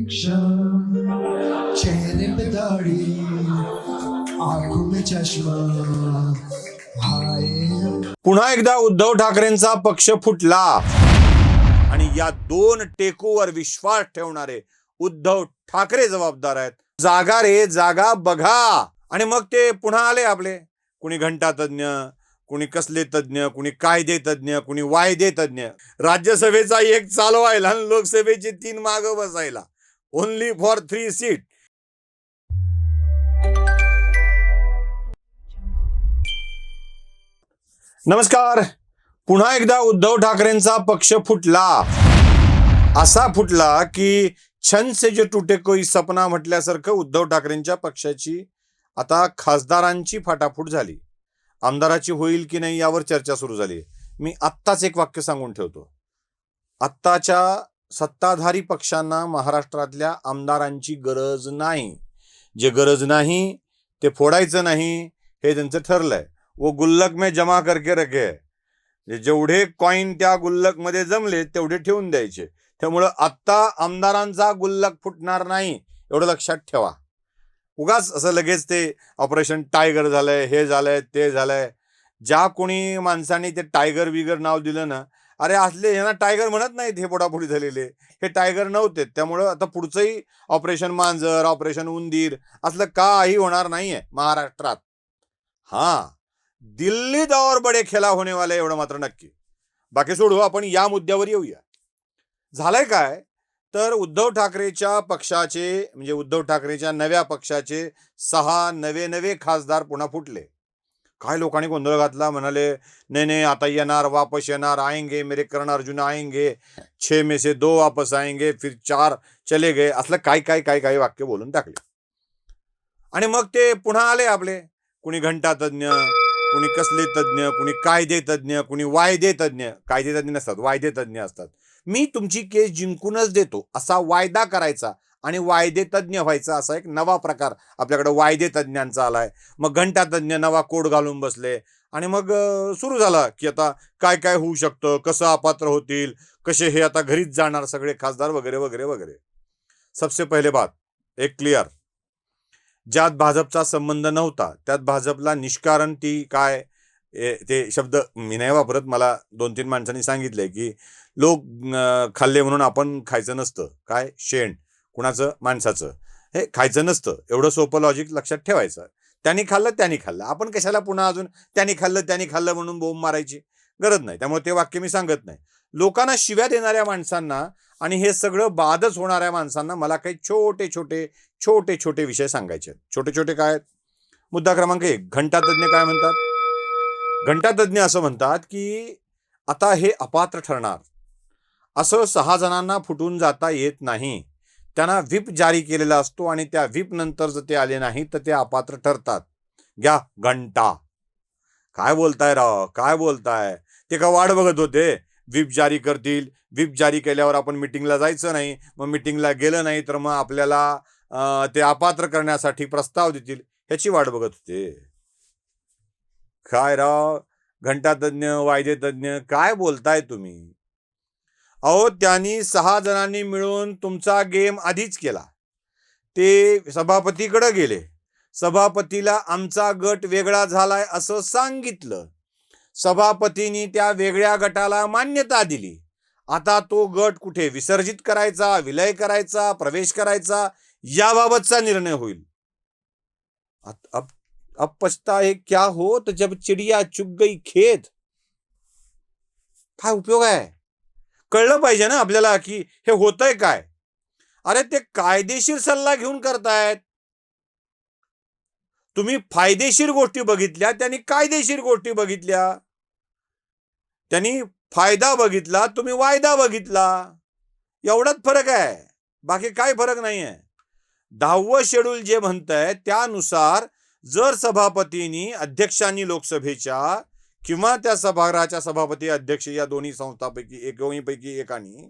Rickshaw, चेहरे पे दाढ़ी, आंखों में चष्मा, हाय। पुन्हा एकदा उद्धव ठाकरेंचा पक्ष फुटला आणि या दोन टेकूवर विश्वास ठेवणारे उद्धव ठाकरे जबाबदार आहेत. जागा रे जागा बघा. आणि मग ते पुन्हा आले आपले, कुणी घंटा तज्ञ, कुणी कसले तज्ञ, कुणी कायदे तज्ञ, कुणी वायदे तज्ञ. राज्यसभेचा एक चालवायला आणि लोकसभेचे 3 माग बसायला. Only for 3 seat. नमस्कार. पुन्हा एकदा उद्धव ठाकरेंचा पक्ष फुटला. असा फुटला की छन से जो टूटे कोई सपना म्हटल्यासारखं उद्धव ठाकरेंच्या पक्षाची आता खासदारांची फाटाफूट झाली. आमदाराची होईल की नाही यावर चर्चा सुरू झाली. मी आत्ताच एक वाक्य सांगून ठेवतो. आत्ताच्या सत्ताधारी पक्षांना महाराष्ट्रातल्या आमदारांची गरज नाही. जे गरज नाही ते फोडायचं नाही हे त्यांचं ठरलंय. वो गुल्लक में जमा करके रखे. जेवढे कॉईन त्या गुल्लक मध्ये जमले तेवढे ठेवून द्यायचे. त्यामुळं आत्ता आमदारांचा गुल्लक फुटणार नाही एवढं लक्षात ठेवा. उगाच असं लगेच ते ऑपरेशन टायगर झालंय, हे झालंय, ते झालंय. ज्या कोणी माणसांनी ते टायगर बिगर नाव दिलं ना, अरे असले यांना टायगर म्हणत नाहीत. हे पोटापोटी झालेले हे टायगर नव्हते. त्यामुळं आता पुढचंही ऑपरेशन मांजर, ऑपरेशन उंदीर असलं काही होणार नाहीये महाराष्ट्रात. हा, दिल्लीत और बडे खेला होने वाले एवढं मात्र नक्की. बाकी सोडू, आपण या मुद्द्यावर येऊया. झालंय काय तर उद्धव ठाकरेच्या पक्षाचे म्हणजे उद्धव ठाकरेच्या नव्या पक्षाचे 6 नवे खासदार पुन्हा फुटले. काय लोकांनी गोंधळ घातला, म्हणाले नाही आता येणार, वापस येणार, आएंगे मेरे कर्ण अर्जुन आएंगे, 6 में से 2 वापस आएंगे, फिर 4 चले गए. असलं काय वाक्य बोलून टाकले. आणि मग ते पुन्हा आले आपले, कुणी घंटा तज्ञ, कुणी कसले तज्ञ, कुणी कायदे तज्ञ, कुणी वायदे तज्ञ. कायदे तज्ञ नसतात, वायदे तज्ञ असतात. मी तुमची केस जिंकूनच देतो असा वायदा करायचा आणि वायदे तज्ञ व्हायचा असा एक नवा प्रकार आपल्याकडे वायदे तज्ञांचा आलाय. मग घंटा तज्ञ नवा कोड घालून बसले आणि मग सुरू झाला की आता काय होऊ शकतं, कसं अपात्र होतील, कसे हे आता घरीच जाणार सगळे खासदार वगैरे वगैरे वगैरे. सबसे पहिले बात एक क्लिअर, ज्यात भाजपचा संबंध नव्हता त्यात भाजपला निष्कारण ती काय ते शब्द मी नाही वापरत. मला 2-3 माणसांनी सांगितलंय की लोक खाल्ले म्हणून आपण खायचं नसतं. काय शेण कुणाचं, माणसाचं, हे खायचं नसतं. एवढं सोपं लॉजिक लक्षात ठेवायचं. त्यांनी खाल्लं आपण कशाला पुन्हा अजून त्यांनी खाल्लं म्हणून बोंब मारायची गरज नाही. त्यामुळे ते वाक्य मी सांगत नाही. लोकांना शिव्या देणाऱ्या माणसांना आणि हे सगळं बादच होणाऱ्या माणसांना मला काही छोटे विषय सांगायचे. छोटे काय? मुद्दा क्रमांक 1, घंटा तज्ञ काय म्हणतात? घंटा तज्ञ असं म्हणतात की आता हे अपात्र ठरणार. असं 6 जणांना फुटून जाता येत नाही. त्यांना व्हिप जारी केलेला असतो आणि त्या व्हिप नंतर जर ते आले नाही तर ते अपात्र ठरतात. घ्या घंटा. काय बोलताय राव, काय बोलताय? ते का वाट बघत होते व्हिप जारी करतील, व्हिप जारी केल्यावर आपण मिटिंगला जायचं नाही, मग मिटिंगला गेलं नाही तर मग आपल्याला ते अपात्र करण्यासाठी प्रस्ताव देतील, ह्याची वाट बघत होते. काय राव घंटा तज्ञ, वायदे तज्ञ, काय बोलताय तुम्ही? अहो त्यांनी 6 जणांनी मिळून तुमचा गेम आधीच केला. ते सभापतीकडे गेले, सभापतीला आमचा गट वेगळा झालाय असं सांगितलं. सभापतींनी त्या वेगळ्या गटाला मान्यता दिली. आता तो गट कुठे विसर्जित करायचा, विलय करायचा, प्रवेश करायचा याबाबतचा निर्णय होईल. अब पछताए क्या होत जब चिडिया चुग गई खेत. काय उपयोग आहे? कळलं पाहिजे ना आपल्याला की हे होतंय काय. अरे ते कायदेशीर सल्ला घेऊन करतायत. तुम्ही फायदेशीर गोष्टी बघितल्या, त्यांनी कायदेशीर गोष्टी बघितल्या. त्यांनी फायदा बघितला, तुम्ही वायदा बघितला. एवढाच फरक आहे, बाकी काय फरक नाहीये. 10वं शेड्यूल जे म्हणतंय त्यानुसार जर सभापतींनी, अध्यक्षांनी लोकसभेच्या किंवा त्या सभागृहाच्या सभापती अध्यक्ष या दोन्ही संस्थापैकी एकाने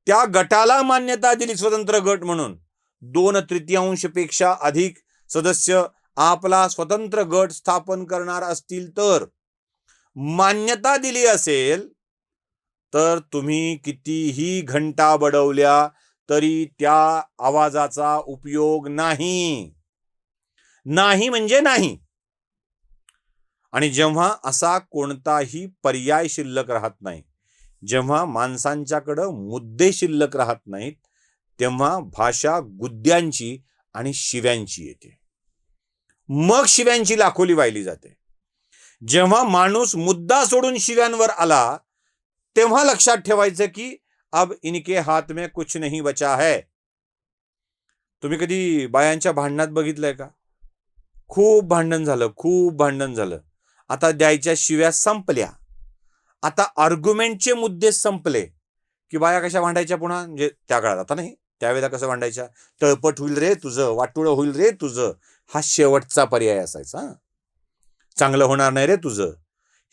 त्या गटाला मान्यता दिली स्वतंत्र गट म्हणून, 2/3 पेक्षा अधिक सदस्य आपला स्वतंत्र गट स्थापन करणार असतील तर, मान्यता दिली असेल तर तुम्ही कितीही घंटा बडवल्या तरी त्या आवाजाचा उपयोग नाही. नाही म्हणजे नाही. आणि जेव्हा असा कोणताही पर्याय शिल्लक राहत नाही, जेव्हा माणसांच्याकडं मुद्दे शिल्लक राहत नाहीत, तेव्हा भाषा गुद्द्यांची आणि शिव्यांची येते. मग शिव्यांची लाखोली वाहिली जाते. जेव्हा माणूस मुद्दा सोडून शिव्यांवर आला, तेव्हा लक्षात ठेवायचं की अब इनके हाथ में कुछ नहीं बचा है. तुम्ही कधी बायांच्या भांडणात बघितलंय का? खूप भांडण झालं. आता द्यायच्या शिव्या संपल्या. आता आर्ग्युमेंटचे मुद्दे संपले की बाया कशा भांडायच्या पुन्हा, म्हणजे त्या काळात, आता नाही, त्यावेळेला कसं भांडायच्या, तळपट होईल रे तुझं, वाटुळं होईल रे तुझं, हा शेवटचा पर्याय असायचा. चांगलं होणार नाही रे तुझं,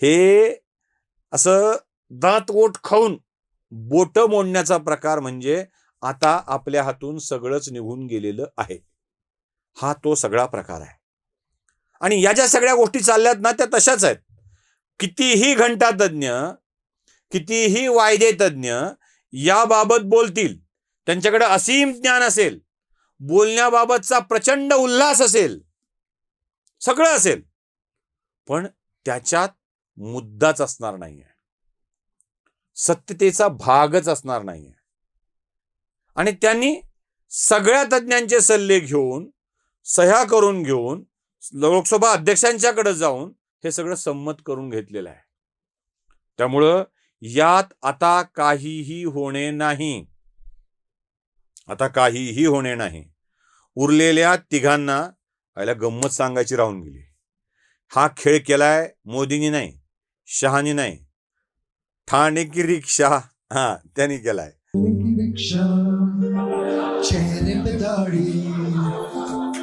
हे असं दात ओठ खाऊन बोट मोडण्याचा प्रकार म्हणजे आता आपल्या हातून सगळंच निघून गेलेलं आहे. हा तो सगळा प्रकार आहे. आणि या ज्या सगळ्या गोष्टी चालल्यात ना, त्या तशाच आहेत. कितीही घंटा तज्ञ, कितीही वायदे तज्ञ याबाबत बोलतील, त्यांच्याकडे असीम ज्ञान असेल, बोलण्याबाबतचा प्रचंड उल्हास असेल, सगळं असेल, पण त्याच्यात मुद्दाच असणार नाहीये, सत्यतेचा भागच असणार नाहीये. आणि त्यांनी सगळ्या तज्ञांचे सल्ले घेऊन, सह्या करून घेऊन, लोकसभा अध्यक्षांच्याकडे जाऊन हे सगळं संमत करून घेतलेलं आहे. त्यामुळं यात आता काहीही होणे नाही. उरलेल्या तिघांना आयला गंमत सांगायची राहून गेली. हा खेळ केलाय मोदींनी नाही, शहानी नाही, ठाणे की रिक्षा त्यांनी केलाय. रिक्षा, चेहरे पे दाढ़ी,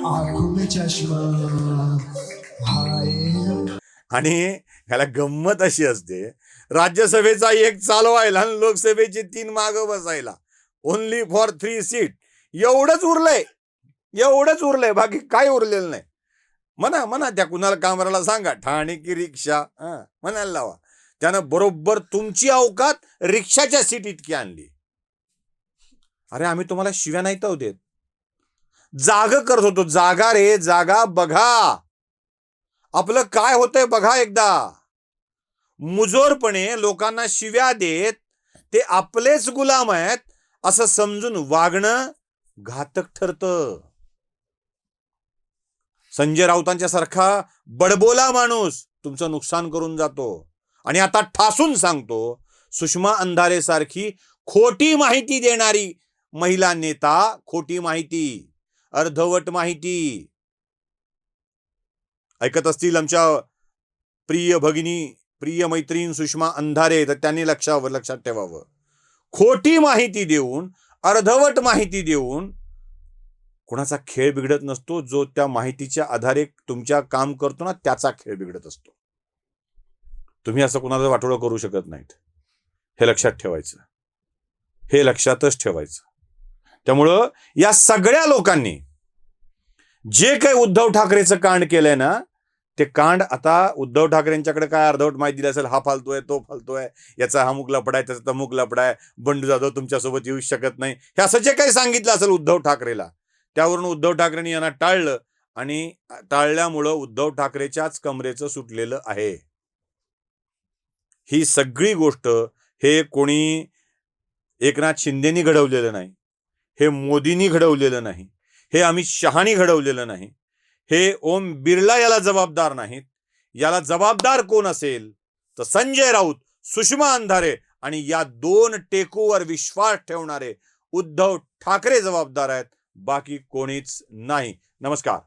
आंखों में चश्मा, हाय. आणि ह्याला गंमत अशी असते, राज्यसभेचा एक चालवायला आणि लोकसभेची 3 मागं बसायला, ओनली फॉर 3 सीट. एवढंच उरलंय, बाकी काय उरलेलं नाही. म्हणा त्या कुणाला कामराला सांगा ठाणे की रिक्षा म्हणायला लावा. त्यानं बरोबर तुमची अवकात रिक्षाच्या सीट इतकी आणली. अरे आम्ही तुम्हाला शिव्या नाही तर देत, जाग करत होतो. जागा रे जागा, बघा आपलं काय होतंय बघा एकदा. मुजोरपणे लोकांना शिव्या देत ते आपलेच गुलाम आहेत असं समजून वागणं घातक ठरतं. संजय राऊतांच्या सारखा बडबोला माणूस तुमचं नुकसान करून जातो. आणि आता ठासून सांगतो, सुषमा अंधारे सारखी खोटी माहिती देणारी महिला नेता, खोटी माहिती, अर्धवट माहिती ऐकत असतील आमच्या प्रिय भगिनी, प्रिय मैत्रीण सुषमा अंधारे, तर त्यांनी लक्षात ठेवावं. खोटी माहिती देऊन, अर्धवट माहिती देऊन कोणाचा खेळ बिघडत नसतो. जो त्या माहितीच्या आधारे तुमच्या काम करतो ना, त्याचा खेळ बिघडत असतो. तुम्ही असं कोणाचं वाटोळं करू शकत नाहीत. हे लक्षात ठेवायचं, हे लक्षातच ठेवायचं. त्यामुळं या सगळ्या लोकांनी जे काही उद्धव ठाकरेचं कांड केलंय ना, ते कांड आता उद्धव ठाकरेंच्याकडे काय अर्धवट माहिती दिली असेल, हा फालतोय, तो फालतोय, याचा हा मुक लपडाय, त्याचा तमुक लपडाय, बंडू जाधव तुमच्यासोबत येऊ शकत नाही, हे असं जे काही सांगितलं असेल उद्धव ठाकरेला, त्यावरून उद्धव ठाकरेंनी यांना टाळलं. आणि टाळल्यामुळं उद्धव ठाकरेच्याच कमरेचं सुटलेलं आहे. ही सगळी गोष्ट हे कोणी एकनाथ शिंदेनी घडवलेलं नाही, हे मोदींनी घडवलेलं नाही, हे अमित शहानी घडवलेलं नाही, हे ओम बिर्ला याला जबाबदार नाहीत. याला जबाबदार कोण असेल तर संजय राऊत, सुषमा अंधारे आणि या 2 टेकूवर विश्वास ठेवणारे उद्धव ठाकरे जबाबदार आहेत, बाकी कोणीच नाही. नमस्कार.